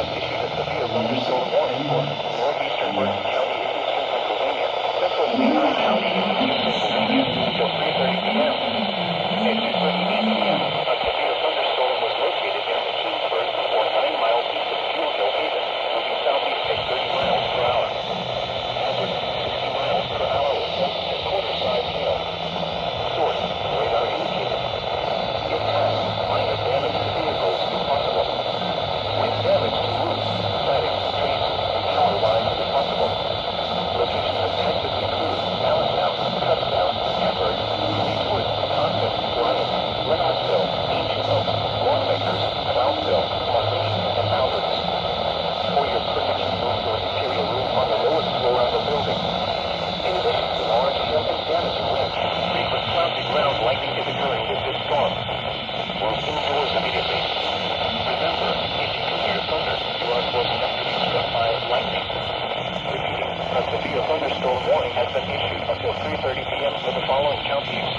has issued a severe thunderstorm warning for northeastern Bergen County in eastern Pennsylvania, central Lehigh County in eastern Pennsylvania until 3:30 p.m. At 2:38 p.m., a severe thunderstorm was located near McKeesburg, or 9 miles east of Jewel Hill Haven, moving southeast at 30 miles per hour. Hazard 60 miles per hour with gusty to quarter-size hail. Source, radar indicated. Impact, minor damage to vehicles if possible. Wind damage to roofs, siding, trees, and power lines if possible. Locations of Texas include Allentown, Kutztown, Hamburg, Fleetwood, Compton, Bryan, Leonardsville, Ancient Oaks, Lawmakers, Brownsville, Marlene, and Alberton. For your protection, move to a superior room on the lowest floor of the building. In addition to large hail and damaging winds, frequent cloudy ground lightning is occurring with this storm. Move indoors immediately. Remember, if you can hear thunder, you are close enough to be struck by lightning. Repeating, a severe thunderstorm warning has been issued until 3:30 p.m. for the following counties.